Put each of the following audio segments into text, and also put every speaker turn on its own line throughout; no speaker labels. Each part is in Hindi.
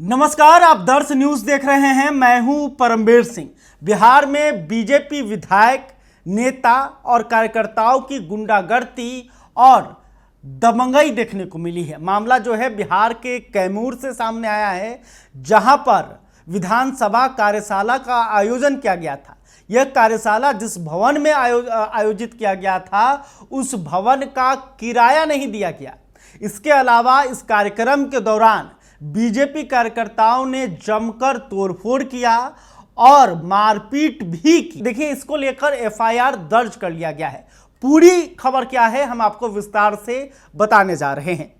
नमस्कार, आप दर्श न्यूज देख रहे हैं। मैं हूं परमवीर सिंह। बिहार में बीजेपी विधायक, नेता और कार्यकर्ताओं की गुंडागर्दी और दबंगई देखने को मिली है। मामला जो है बिहार के कैमूर से सामने आया है, जहां पर विधानसभा कार्यशाला का आयोजन किया गया था। यह कार्यशाला जिस भवन में आयोजित किया गया था, उस भवन का किराया नहीं दिया गया। इसके अलावा इस कार्यक्रम के दौरान बीजेपी कार्यकर्ताओं ने जमकर तोड़फोड़ किया और मारपीट भी की। देखिए, इसको लेकर एफआईआर दर्ज कर लिया गया है। पूरी खबर क्या है, हम आपको विस्तार से बताने जा रहे हैं।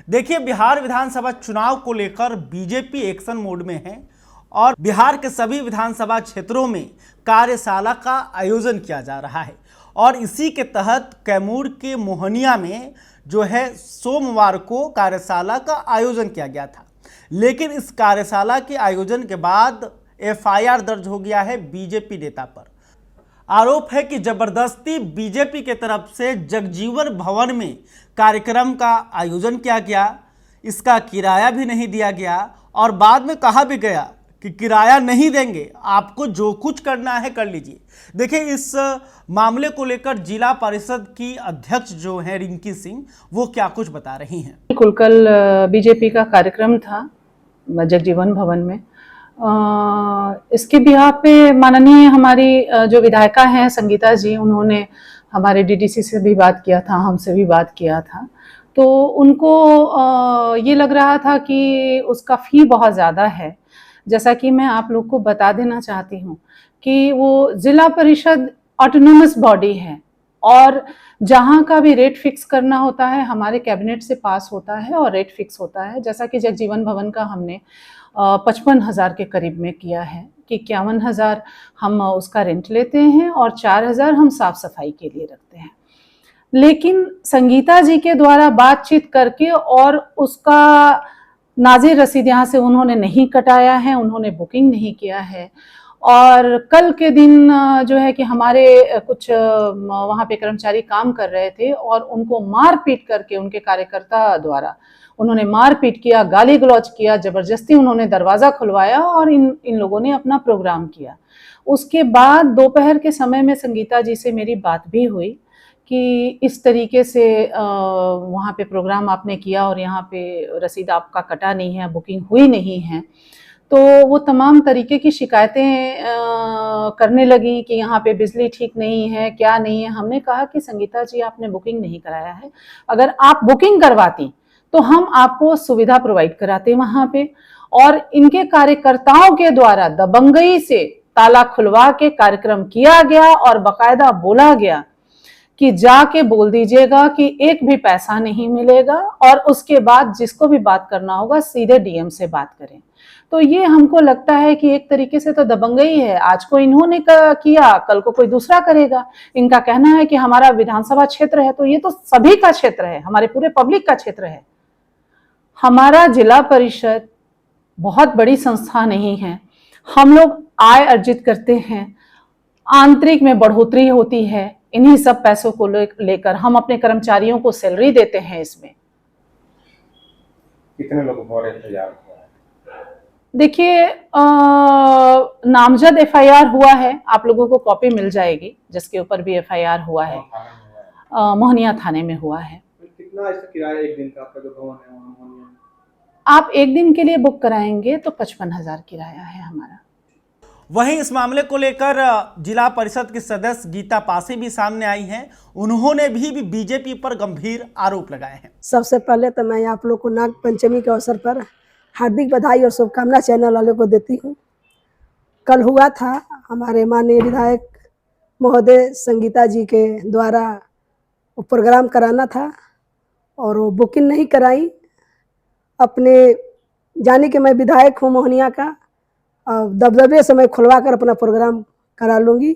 देखिए, बिहार विधानसभा चुनाव को लेकर बीजेपी एक्शन मोड में है और बिहार के सभी विधानसभा क्षेत्रों में कार्यशाला का आयोजन किया जा रहा है। और इसी के तहत कैमूर के मोहनिया में जो है सोमवार को कार्यशाला का आयोजन किया गया था। लेकिन इस कार्यशाला के आयोजन के बाद एफआईआर दर्ज हो गया है बीजेपी नेता पर। आरोप है कि जबरदस्ती बीजेपी के तरफ से जगजीवन भवन में कार्यक्रम का आयोजन किया गया, इसका किराया भी नहीं दिया गया और बाद में कहा भी गया कि किराया नहीं देंगे, आपको जो कुछ करना है कर लीजिए। देखिए, इस मामले को लेकर जिला परिषद की अध्यक्ष जो है रिंकी सिंह, वो क्या कुछ बता रही हैं।
बिल्कुल, कल बीजेपी का कार्यक्रम था जगजीवन भवन में। इसके बिहाफ पे माननीय हमारी जो विधायिका हैं संगीता जी, उन्होंने हमारे डीडीसी से भी बात किया था, हमसे भी बात किया था। तो उनको ये लग रहा था कि उसका फी बहुत ज़्यादा है। जैसा कि मैं आप लोग को बता देना चाहती हूँ कि वो जिला परिषद ऑटोनोमस बॉडी है और जहाँ का भी रेट फिक्स करना होता है हमारे कैबिनेट से पास होता है और रेट फिक्स होता है। जैसा कि जगजीवन भवन का हमने 55,000 के करीब में किया है कि 51,000 हम उसका रेंट लेते हैं और 4,000 हम साफ सफाई के लिए रखते हैं। लेकिन संगीता जी के द्वारा बातचीत करके और उसका नाज़िर रसीद यहाँ से उन्होंने नहीं कटाया है, उन्होंने बुकिंग नहीं किया है। और कल के दिन जो है कि हमारे कुछ वहाँ पे कर्मचारी काम कर रहे थे और उनको मार पीट करके उनके कार्यकर्ता द्वारा उन्होंने मार पीट किया, गाली गलौज किया, जबरदस्ती उन्होंने दरवाज़ा खुलवाया और इन लोगों ने अपना प्रोग्राम किया। उसके बाद दोपहर के समय में संगीता जी से मेरी बात भी हुई कि इस तरीके से वहाँ पे प्रोग्राम आपने किया और यहाँ पे रसीद आपका कटा नहीं है, बुकिंग हुई नहीं है। तो वो तमाम तरीके की शिकायतें करने लगी कि यहाँ पे बिजली ठीक नहीं है, क्या नहीं है। हमने कहा कि संगीता जी, आपने बुकिंग नहीं कराया है। अगर आप बुकिंग करवाती तो हम आपको सुविधा प्रोवाइड कराते वहाँ पे। और इनके कार्यकर्ताओं के द्वारा दबंगई से ताला खुलवा के कार्यक्रम किया गया और बाकायदा बोला गया कि जाके बोल दीजिएगा कि एक भी पैसा नहीं मिलेगा और उसके बाद जिसको भी बात करना होगा सीधे डीएम से बात करें। तो ये हमको लगता है कि एक तरीके से तो दबंगई है। आज को इन्होंने किया, कल को कोई दूसरा करेगा। इनका कहना है कि हमारा विधानसभा क्षेत्र है, तो ये तो सभी का क्षेत्र है, हमारे पूरे पब्लिक का क्षेत्र है। हमारा जिला परिषद बहुत बड़ी संस्था नहीं है। हम लोग आय अर्जित करते हैं, आंतरिक में बढ़ोतरी होती है, इन्हीं सब पैसों को लेकर हम अपने कर्मचारियों को सैलरी देते हैं। इसमें
कितने लोगों पर एफआईआर हुआ है?
देखिए, नामजद एफआईआर हुआ है, आप लोगों को कॉपी मिल जाएगी जिसके ऊपर भी एफआईआर हुआ है। मोहनिया थाने में हुआ है।
कितना इसका किराया एक दिन का आपका जो भवन है वहाँ मोहनिया?
आप एक दिन के लिए बुक कराएंगे तो 55,000 किराया है हमारा।
वहीं इस मामले को लेकर जिला परिषद की सदस्य गीता पासी भी सामने आई हैं। उन्होंने भी बीजेपी पर गंभीर आरोप लगाए हैं।
सबसे पहले तो मैं आप लोग को नाग पंचमी के अवसर पर हार्दिक बधाई और शुभकामना चैनल वाले को देती हूँ। कल हुआ था हमारे माननीय विधायक महोदय संगीता जी के द्वारा वो प्रोग्राम कराना था और वो बुकिंग नहीं कराई। अपने जाने कि मैं विधायक हूँ मोहनिया का, दबदबे से मैं खुलवा कर अपना प्रोग्राम करा लूँगी।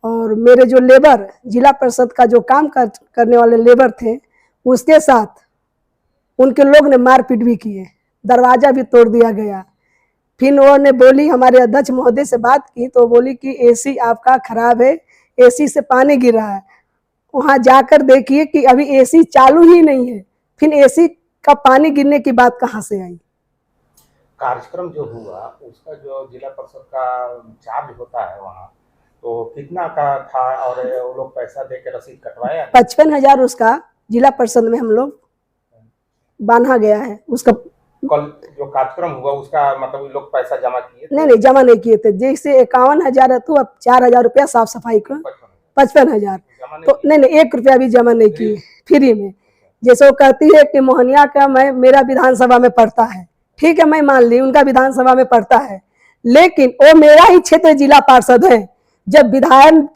और मेरे जो लेबर, जिला परिषद का जो काम करने वाले लेबर थे, उसके साथ उनके लोग ने मारपीट भी किए, दरवाज़ा भी तोड़ दिया गया। फिर उन्होंने बोली, हमारे अध्यक्ष महोदय से बात की तो बोली कि एसी आपका खराब है, एसी से पानी गिर रहा है। वहाँ जाकर देखिए कि अभी एसी चालू ही नहीं है, फिर एसी का पानी गिरने की बात कहाँ से आई।
कार्यक्रम जो हुआ उसका जो जिला परिषद का चार्ज होता है वहाँ, तो कितना का था और वो लोग पैसा दे के रसीद कटवाया?
55,000 उसका जिला परिषद में हम लोग बांधा गया है। उसका
कल जो कार्यक्रम हुआ उसका मतलब वो लोग पैसा जमा किए थे?
नहीं जमा नहीं किए थे। जैसे 51,000 है तो अब 4,000 रुपया साफ सफाई का, 55,000
जमा नहीं
तो नहीं 1 रुपया भी जमा नहीं किए फ्री में। जैसे वो कहती है कि मोहनिया का मेरा विधानसभा में पड़ता है, ठीक है मैं मान ली उनका विधानसभा में पड़ता है, लेकिन वो मेरा ही क्षेत्र जिला पार्षद है। जब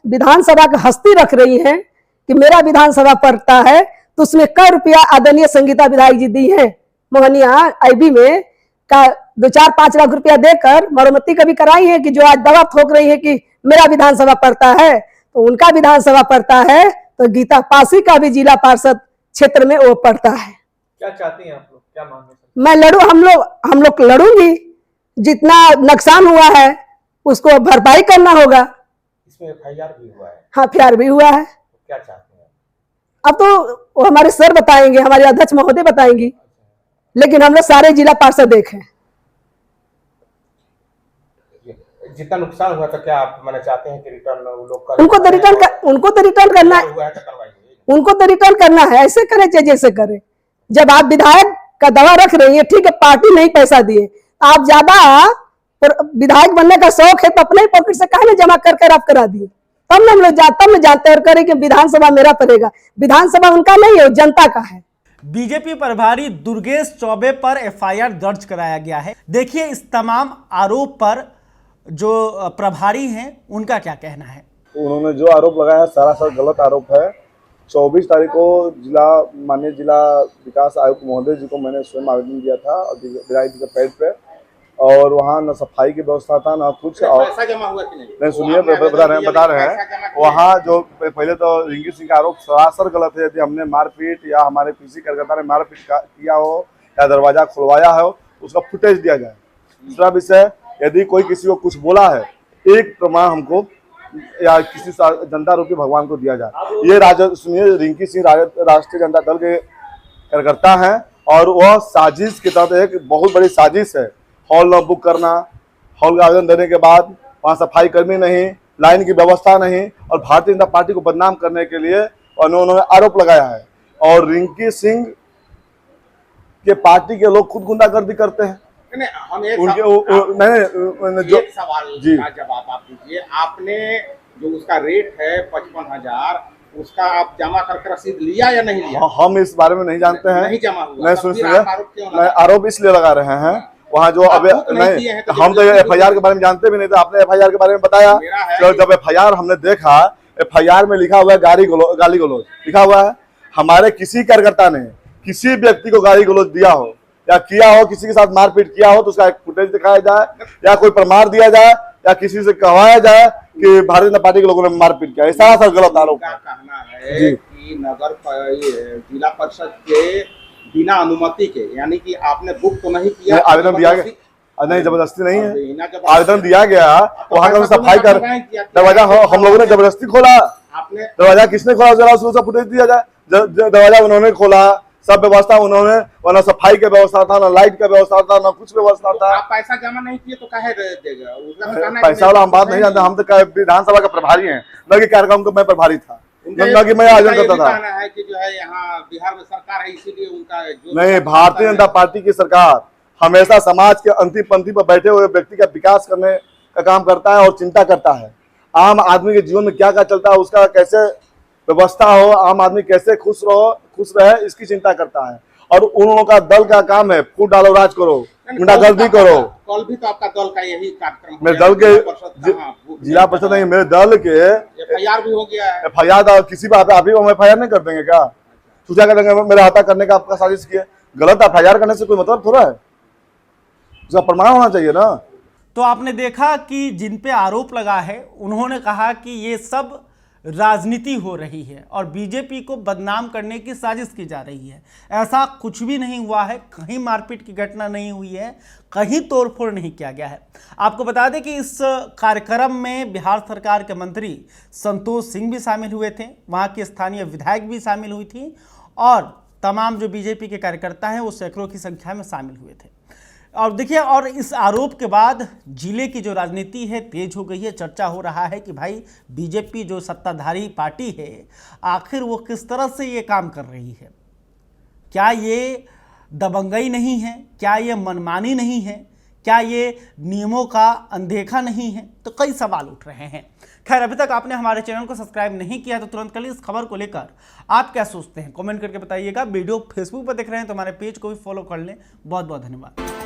विधानसभा की हस्ती रख रही है कि मेरा विधानसभा पड़ता है, तो उसमें कई रुपया आदरणीय संगीता विधायक जी दी है मोहनिया आईबी में का 2-4-5 लाख रुपया देकर मरम्मती कभी कराई है कि जो आज दवा थोक रही है कि मेरा विधानसभा पड़ता है, तो उनका विधानसभा पड़ता है तो गीता पासी का भी जिला पार्षद क्षेत्र में वो पड़ता है।
क्या चाहती हैं आप लोग, क्या मांग है?
मैं लड़ू, हम लोग लड़ूंगी, जितना नुकसान हुआ है उसको भरपाई करना होगा।
इसमें FIR भी हुआ है?
हाँ FIR भी हुआ है।
तो क्या चाहते हैं?
अब तो वो हमारे सर बताएंगे, हमारे अध्यक्ष महोदय बताएंगी, लेकिन हम लोग सारे जिला पार्षद देखें।
जितना नुकसान हुआ था क्या आप माने चाहते हैं कि रिटर्न वो लोग कर?
उनको तो रिटर्न करना है,
हुआ है तो करवाइए।
उनको तो रिटर्न करना है, ऐसे करे चाहे जैसे करे। जब आप विधायक का दवा रख रही है, ठीक है पार्टी नहीं पैसा दिए, आप ज्यादा विधायक बनने का शौक है तो अपने ही पॉकेट से काहे जमा कर आप करा दिए, तब ना हम लोग जानते और करें कि विधानसभा मेरा पड़ेगा। विधानसभा उनका नहीं है, जनता का है।
बीजेपी प्रभारी दुर्गेश चौबे पर FIR दर्ज कराया गया है। देखिए इस तमाम आरोप पर जो प्रभारी हैं उनका क्या कहना है।
उन्होंने जो आरोप लगाया सरासर गलत आरोप है। 24 तारीख को माननीय जिला विकास आयुक्त महोदय जी को मैंने स्वयं आवेदन दिया था विधायक जी के पैड पे, और वहाँ न सफाई की व्यवस्था था न कुछ। और
पैसा जमा हुआ कि नहीं
सुनिए बता रहे हैं वहाँ जो पहले तो रिंकी सिंह का आरोप सरासर गलत है। यदि हमने मारपीट या हमारे किसी कार्यकर्ता ने मारपीट किया हो या दरवाजा खुलवाया हो उसका फुटेज दिया जाए। दूसरा विषय, यदि कोई किसी को कुछ बोला है एक प्रमाण हमको या किसी जनता रूपी भगवान को दिया जाए। ये सुनिए रिंकी सिंह राष्ट्रीय जनता दल के कार्यकर्ता हैं और वह साजिश के तहत एक बहुत बड़ी साजिश है। हॉल न बुक करना, हॉल का आवेदन देने के बाद वहाँ सफाई कर्मी नहीं, लाइन की व्यवस्था नहीं, और भारतीय जनता पार्टी को बदनाम करने के लिए उन्होंने आरोप लगाया है। और रिंकी सिंह के पार्टी के लोग खुद गुंडागर्दी करते हैं।
हम एक
उनके
एक सवाल का जवाब आप दीजिए। आपने जो उसका रेट है 55,000 उसका आप जमा करके रसीद लिया या नहीं लिया?
हम इस बारे में नहीं जानते हैं।
नहीं जमा हुआ?
नहीं सुनिए, आरोप इसलिए लगा रहे हैं वहाँ जो अब नहीं, हम तो FIR के बारे में जानते भी नहीं थे। आपने FIR के बारे में बताया, तो जब FIR हमने देखा, FIR में लिखा हुआ है गाली गलौज लिखा हुआ है। हमारे किसी कार्यकर्ता ने किसी व्यक्ति को गाली गलौज दिया हो या किया हो, किसी के साथ मारपीट किया हो तो उसका एक फुटेज दिखाया जाए या कोई प्रमाण दिया जाए या किसी से कहवाया जाए कि भारतीय जनता पार्टी के लोगों ने मारपीट किया। ऐसा सर गलत आरोप है।
कहना है कि जिला परिषद के बिना अनुमति के, यानी कि आपने बुक तो नहीं किया,
आवेदन दिया गया नहीं, जबरदस्ती नहीं है, आवेदन दिया गया। वहाँ का सफाई कर दरवाजा हम लोगों ने जबरदस्ती खोला।
आपने
दरवाजा किसने खोला जरा उसका फुटेज दिया जाए। दरवाजा उन्होंने खोला, सब व्यवस्था उन्होंने, ना सफाई की व्यवस्था था, ना लाइट का व्यवस्था था, ना कुछ व्यवस्था था।
आप पैसा जमा नहीं किए तो काहे देगा?
पैसा वाला हम बात नहीं जानते। हम तो विधानसभा का प्रभारी हैं, न कि कार्यक्रम का मैं प्रभारी था, न कि मैं आयोजन करता था।
है कि जो है यहाँ बिहार में सरकार है इसीलिए उनका
नहीं, भारतीय जनता पार्टी की सरकार हमेशा समाज के अंतिम पंक्ति पर बैठे हुए व्यक्ति का विकास करने का काम करता है और चिंता करता है। आम आदमी के जीवन में क्या क्या चलता है, उसका कैसे व्यवस्था हो, आम आदमी कैसे खुश रहे, इसकी चिंता करता है। और उन लोगों का दल का काम है फूट डालो राज करो, गुंडागर्दी करो।
कल भी तो आपका दल का यही कार्यक्रम,
मेरे दल के जिला परिषद नहीं, मेरे दल के
FIR भी हो गया है।
FIR किसी पे अभी हम FIR नहीं कर देंगे क्या? क्या करेंगे? मेरा हत्या करने का आपका साजिश किया, गलत FIR करने से कोई मतलब थोड़ा है, उसका प्रमाण होना चाहिए ना।
तो आपने देखा कि जिन पे आरोप लगा है उन्होंने कहा कि ये सब राजनीति हो रही है और बीजेपी को बदनाम करने की साजिश की जा रही है। ऐसा कुछ भी नहीं हुआ है, कहीं मारपीट की घटना नहीं हुई है, कहीं तोड़फोड़ नहीं किया गया है। आपको बता दें कि इस कार्यक्रम में बिहार सरकार के मंत्री संतोष सिंह भी शामिल हुए थे, वहाँ की स्थानीय विधायक भी शामिल हुई थी और तमाम जो बीजेपी के कार्यकर्ता हैं वो सैकड़ों की संख्या में शामिल हुए थे। और देखिए, और इस आरोप के बाद जिले की जो राजनीति है तेज हो गई है। चर्चा हो रहा है कि भाई बीजेपी जो सत्ताधारी पार्टी है, आखिर वो किस तरह से ये काम कर रही है। क्या ये दबंगई नहीं है? क्या ये मनमानी नहीं है? क्या ये नियमों का अनदेखा नहीं है? तो कई सवाल उठ रहे हैं। खैर, अभी तक आपने हमारे चैनल को सब्सक्राइब नहीं किया तो तुरंत कर लीजिए। इस खबर को लेकर आप क्या सोचते हैं कमेंट करके बताइएगा। वीडियो फेसबुक पर देख रहे हैं तो हमारे पेज को भी फॉलो कर लें। बहुत बहुत धन्यवाद।